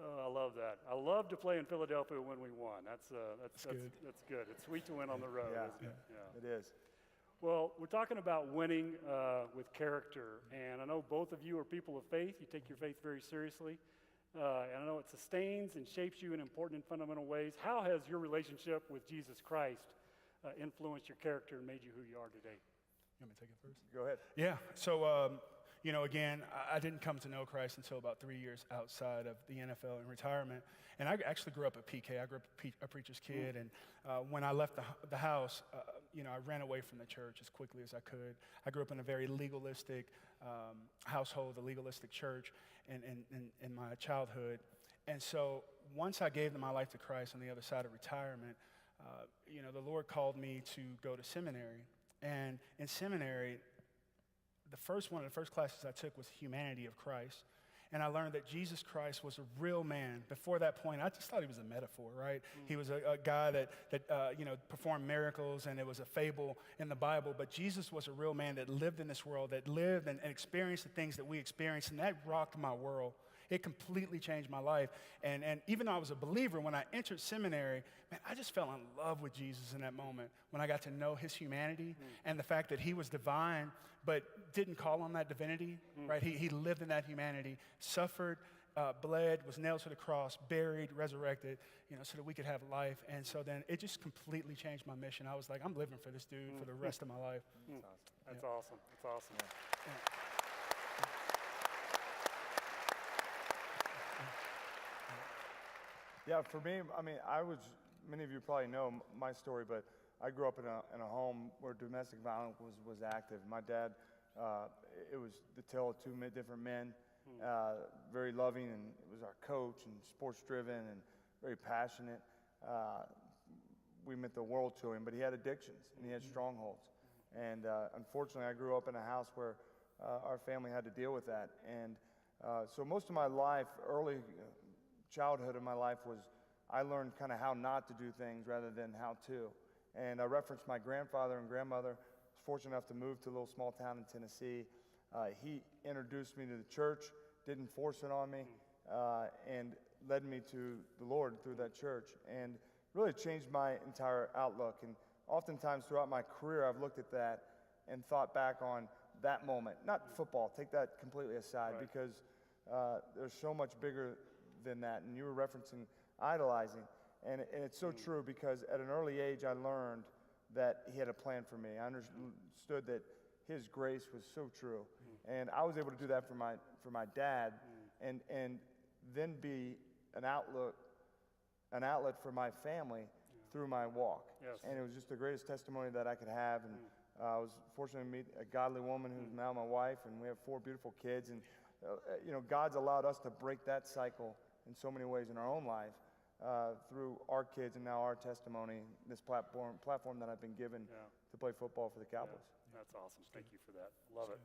Oh, I love that. I love to play in Philadelphia when we won. That's good. That's good. It's sweet to win on the road, Yeah, isn't it? Yeah. it is. Well, we're talking about winning with character, and I know both of you are people of faith. You take your faith very seriously, and I know it sustains and shapes you in important and fundamental ways. How has your relationship with Jesus Christ influenced your character and made you who you are today? You want me to take it first? Go ahead. Yeah. So, again, I didn't come to know Christ until about 3 years outside of the NFL and retirement. And I actually grew up a PK. I grew up a preacher's kid. And when I left the house, I ran away from the church as quickly as I could. I grew up in a very legalistic household, a legalistic church in my childhood. And so once I gave my life to Christ on the other side of retirement, the Lord called me to go to seminary. And in seminary, one of the first classes I took was Humanity of Christ. And I learned that Jesus Christ was a real man. Before that point, I just thought he was a metaphor, right? He was a guy that performed miracles, and it was a fable in the Bible. But Jesus was a real man that lived in this world, that lived and experienced the things that we experience, and that rocked my world. It completely changed my life. And even though I was a believer, when I entered seminary, man, I just fell in love with Jesus in that moment when I got to know his humanity and the fact that he was divine, but didn't call on that divinity, right? He lived in that humanity, suffered, bled, was nailed to the cross, buried, resurrected, so that we could have life. And so then it just completely changed my mission. I was like, I'm living for this dude for the rest of my life. That's awesome. That's awesome. Yeah. Yeah, for me, many of you probably know my story, but I grew up in a home where domestic violence was active. My dad, it was the tale of two different men, very loving, and it was our coach and sports driven and very passionate. We meant the world to him, but he had addictions and he had strongholds. And unfortunately, I grew up in a house where our family had to deal with that. And so most of my life, early childhood of my life, was I learned kind of how not to do things rather than how to. And I referenced my grandfather and grandmother. I was fortunate enough to move to a little small town in Tennessee. He introduced me to the church, didn't force it on me, and led me to the Lord through that church, and really changed my entire outlook. And oftentimes throughout my career, I've looked at that and thought back on that moment. Not football, take that completely aside, Right. because there's so much bigger than that. And you were referencing idolizing. And it's so true, because at an early age, I learned that he had a plan for me. I understood that his grace was so true. And I was able to do that for my dad, and then be an outlet for my family through my walk. Yes. And it was just the greatest testimony that I could have. And I was fortunate to meet a godly woman who's now my wife, and we have 4 beautiful kids. And God's allowed us to break that cycle in so many ways in our own life through our kids and now our testimony, this platform that I've been given to play football for the Cowboys. That's awesome. Thank you for that. Love it.